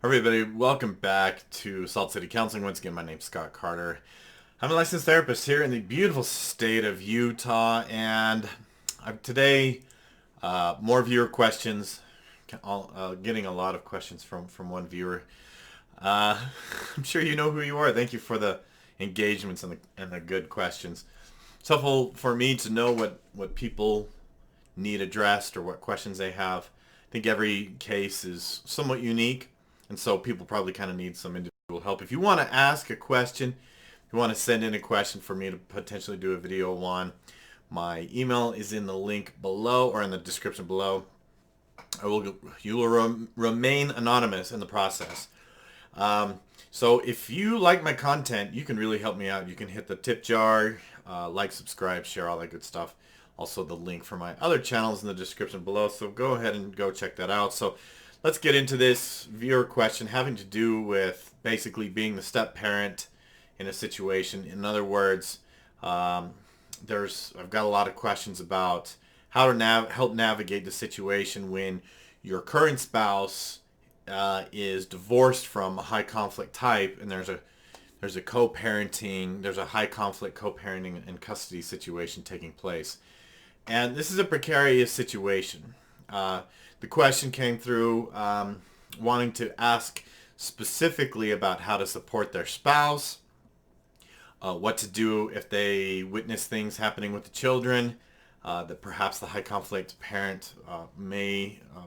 Everybody, welcome back to Salt City Counseling. Once again, my name's Scott Carter. I'm a licensed therapist here in the beautiful state of Utah, and today, more viewer questions. Getting a lot of questions from one viewer. Uh, I'm sure you know who you are. Thank you for the engagements and the good questions. It's helpful for me to know what people need addressed or what questions they have. I think every case is somewhat unique, and so people probably kind of need some individual help. If you want to ask a question, if you want to send in a question for me to potentially do a video on, my email is in the link below or in the description below. You will remain anonymous in the process. So if you like my content, you can really help me out. You can hit the tip jar, like, subscribe, share, all that good stuff. Also the link for my other channels in the description below. So go ahead and go check that out. So let's get into this viewer question having to do with basically being the step parent in a situation. In other words, I've got a lot of questions about how to help navigate the situation when your current spouse is divorced from a high conflict type, and there's a co-parenting, there's a high conflict co-parenting and custody situation taking place. And this is a precarious situation. The question came through wanting to ask specifically about how to support their spouse, what to do if they witness things happening with the children that perhaps the high conflict parent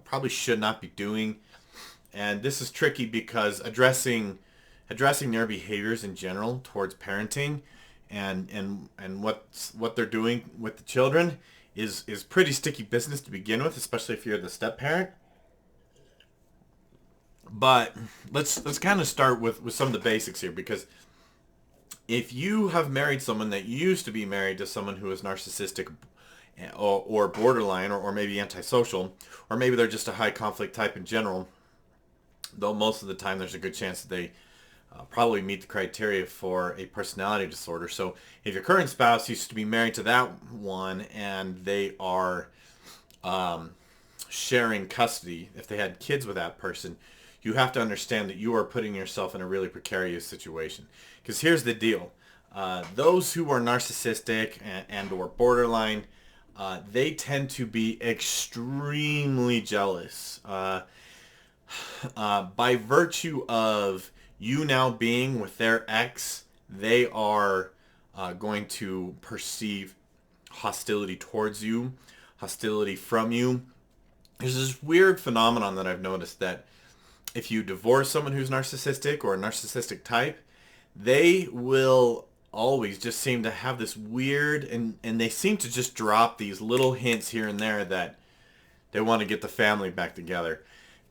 probably should not be doing. And this is tricky because addressing their behaviors in general towards parenting and what they're doing with the children is pretty sticky business to begin with, especially if you're the step parent. But let's kind of start with some of the basics here, because if you have married someone that used to be married to someone who is narcissistic or borderline or maybe antisocial, or maybe they're just a high conflict type in general, though most of the time there's a good chance that they probably meet the criteria for a personality disorder. So if your current spouse used to be married to that one and they are sharing custody, if they had kids with that person, you have to understand that you are putting yourself in a really precarious situation. Because here's the deal. Those who are narcissistic and or borderline, they tend to be extremely jealous. By virtue of you now being with their ex, they are going to perceive hostility towards you, hostility from you. There's this weird phenomenon that I've noticed that if you divorce someone who's narcissistic or a narcissistic type, they will always just seem to have this weird, and they seem to just drop these little hints here and there that they want to get the family back together.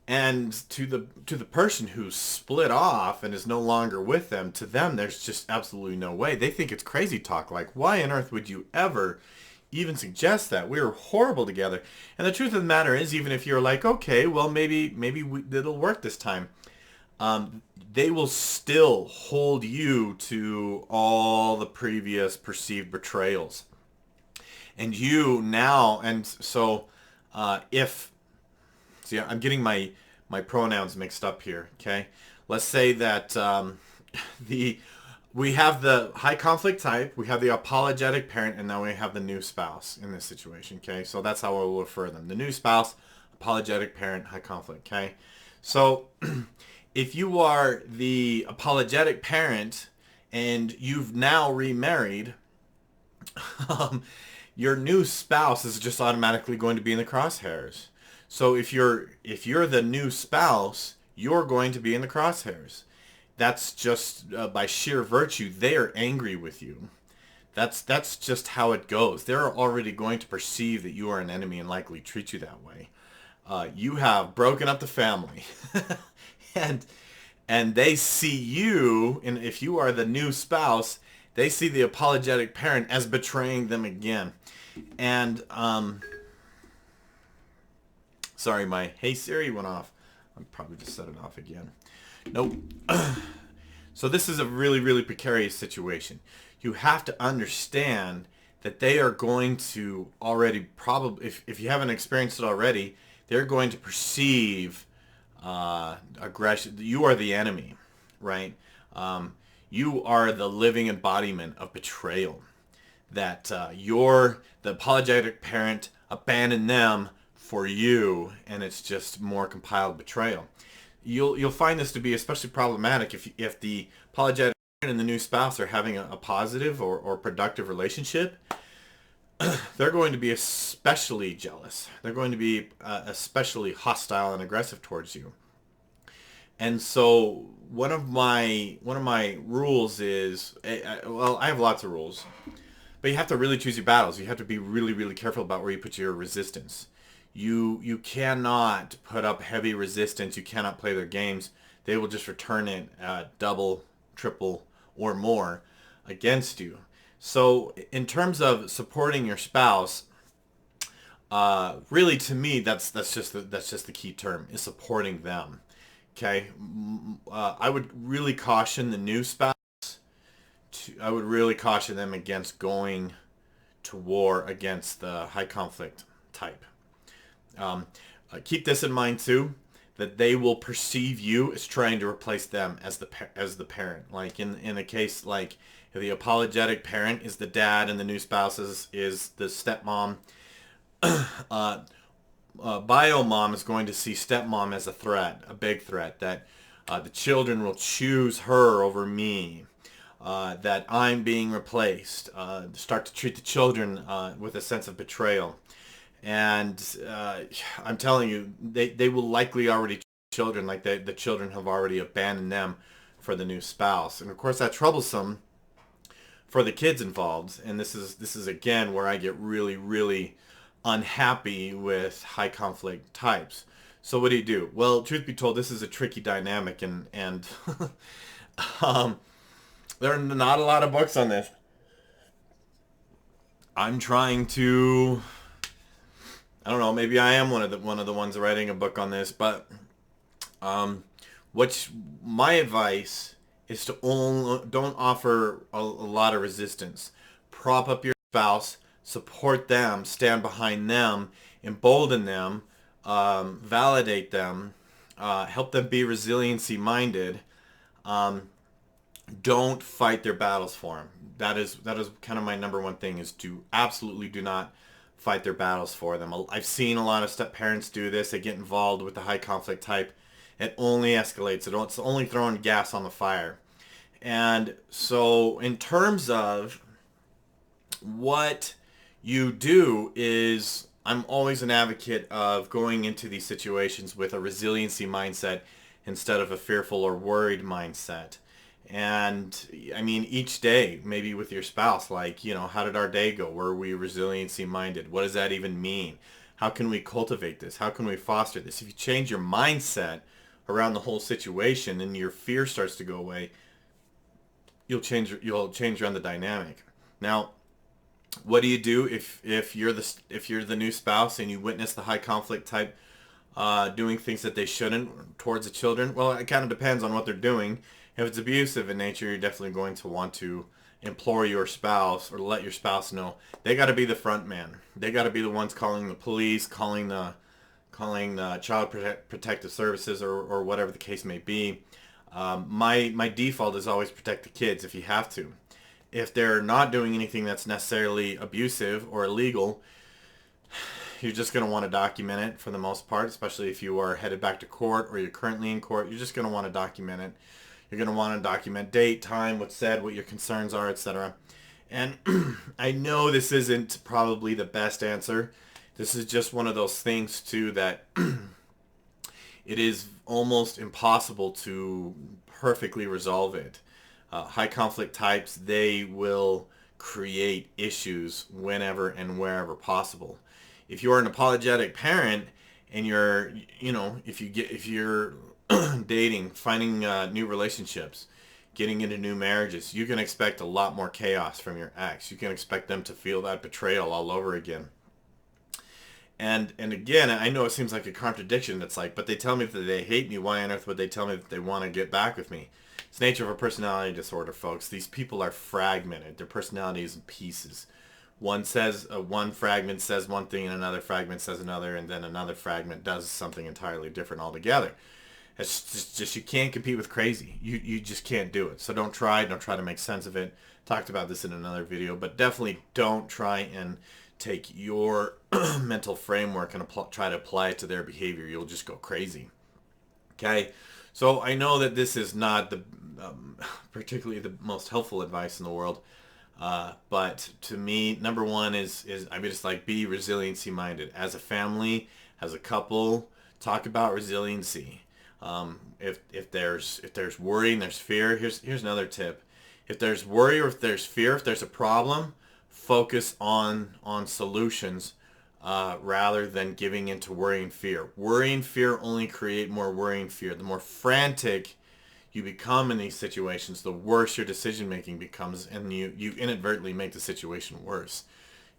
And to the person who's split off and is no longer with them, to them there's just absolutely no way. They think it's crazy talk. Like, why on earth would you ever even suggest that? We were horrible together. And the truth of the matter is, even if you're like, okay, well, maybe it'll work this time, they will still hold you to all the previous perceived betrayals. And you now, and so if See, I'm getting my pronouns mixed up here. Okay, let's say that the we have the high conflict type, we have the apologetic parent, and now we have the new spouse in this situation. Okay, so that's how we'll refer them: the new spouse, apologetic parent, high conflict. Okay, so if you are the apologetic parent and you've now remarried, your new spouse is just automatically going to be in the crosshairs. So if you're the new spouse, you're going to be in the crosshairs. That's just by sheer virtue. They are angry with you. That's just how it goes. They're already going to perceive that you are an enemy and likely treat you that way. You have broken up the family, and they see you, and if you are the new spouse, they see the apologetic parent as betraying them again. And sorry, my Hey Siri went off. I'll probably just set it off again. Nope. So this is a really, really precarious situation. You have to understand that they are going to already probably, if you haven't experienced it already, they're going to perceive a aggression. You are the enemy, right? You are the living embodiment of betrayal. That the apologetic parent abandoned them for you, and it's just more compiled betrayal. You'll find this to be especially problematic if the apologetic parent and the new spouse are having a positive or productive relationship. They're going to be especially jealous. They're going to be especially hostile and aggressive towards you. And so one of my rules is, well, I have lots of rules, but you have to really choose your battles. You have to be really, really careful about where you put your resistance. You cannot put up heavy resistance. You cannot play their games. They will just return it double, triple, or more against you. So in terms of supporting your spouse, really to me that's just the key term, is supporting them. Okay, I would really caution the new spouse. I would really caution them against going to war against the high conflict type. Keep this in mind too, that they will perceive you as trying to replace them as the parent. Like in a case like if the apologetic parent is the dad and the new spouse is the stepmom, bio mom is going to see stepmom as a threat, a big threat, that the children will choose her over me, that I'm being replaced, start to treat the children with a sense of betrayal. And I'm telling you, they will likely already treat children like the children have already abandoned them for the new spouse. And of course that's troublesome for the kids involved. And this is again where I get really, really unhappy with high conflict types. So what do? Well, truth be told, this is a tricky dynamic, and there are not a lot of books on this. I'm trying to, I don't know, maybe I am one of the ones writing a book on this, but my advice is to don't offer a lot of resistance. Prop up your spouse, support them, stand behind them, embolden them, validate them, help them be resiliency minded. Don't fight their battles for them. That is kind of my number one thing, is to absolutely do not fight their battles for them. I've seen a lot of step parents do this. They get involved with the high conflict type. It only escalates. It's only throwing gas on the fire. And so in terms of what you do is, I'm always an advocate of going into these situations with a resiliency mindset instead of a fearful or worried mindset. And I mean, each day, maybe with your spouse, like, how did our day go? Were we resiliency minded? What does that even mean? How can we cultivate this? How can we foster this? If you change your mindset around the whole situation and your fear starts to go away, you'll change around the dynamic. Now, what do you do if you're the new spouse and you witness the high conflict type doing things that they shouldn't towards the children? Well, it kind of depends on what they're doing. If it's abusive in nature, you're definitely going to want to implore your spouse or let your spouse know. They got to be the front man. They got to be the ones calling the police, calling the child protective services, or whatever the case may be. My default is always protect the kids if you have to. If they're not doing anything that's necessarily abusive or illegal, you're just going to want to document it for the most part, especially if you are headed back to court or you're currently in court. You're just going to want to document it. You're going to want to document date, time, what's said, what your concerns are, etc. And I know this isn't probably the best answer. This is just one of those things, too, that it is almost impossible to perfectly resolve it. High conflict types, they will create issues whenever and wherever possible. If you're an apologetic parent and if you're dating, finding new relationships, getting into new marriages, you can expect a lot more chaos from your ex. You can expect them to feel that betrayal all over again. And again, I know it seems like a contradiction. It's like, but they tell me that they hate me. Why on earth would they tell me that they want to get back with me? It's the nature of a personality disorder, folks. These people are fragmented. Their personality is in pieces. One fragment says one thing and another fragment says another, and then another fragment does something entirely different altogether. It's just you can't compete with crazy. You just can't do it. So don't try. Don't try to make sense of it. Talked about this in another video, but definitely don't try and take your mental framework and try to apply it to their behavior. You'll just go crazy. Okay, so I know that this is not the particularly the most helpful advice in the world, but to me, number one is I mean, just like be resiliency minded as a family, as a couple. Talk about resiliency. If there's worry and there's fear, here's another tip. If there's worry or if there's fear, if there's a problem, focus on solutions rather than giving into worry and fear. Worry and fear only create more worry and fear. The more frantic you become in these situations, the worse your decision making becomes, and you inadvertently make the situation worse.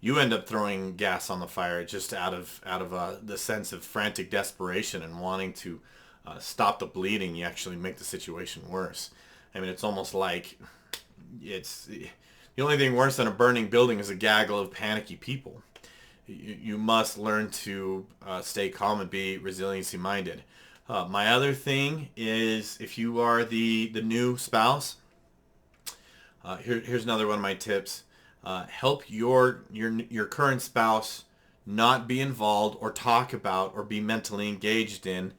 You end up throwing gas on the fire just out of the sense of frantic desperation and wanting to stop the bleeding. You actually make the situation worse. I mean, it's almost like it's the only thing worse than a burning building is a gaggle of panicky people. You must learn to stay calm and be resiliency minded. My other thing is, if you are the new spouse, here's another one of my tips. Help your current spouse not be involved or talk about or be mentally engaged in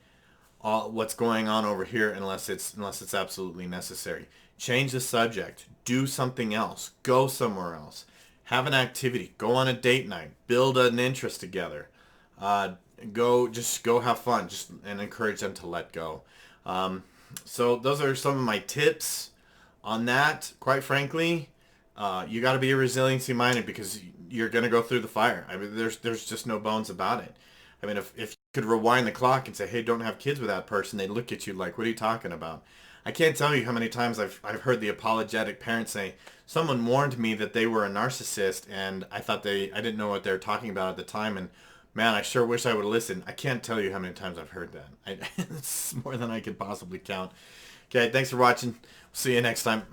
what's going on over here unless it's absolutely necessary. Change the subject. Do something else. Go somewhere else. Have an activity. Go on a date night. Build an interest together. Go have fun. And encourage them to let go. So those are some of my tips on that. Quite frankly, you got to be resiliency minded because you're going to go through the fire. I mean, there's just no bones about it. I mean, if you could rewind the clock and say, hey, don't have kids with that person, they'd look at you like, what are you talking about? I can't tell you how many times I've heard the apologetic parent say, someone warned me that they were a narcissist and I didn't know what they were talking about at the time, and man, I sure wish I would have listened. I can't tell you how many times I've heard that. It's more than I could possibly count. Okay, thanks for watching. See you next time.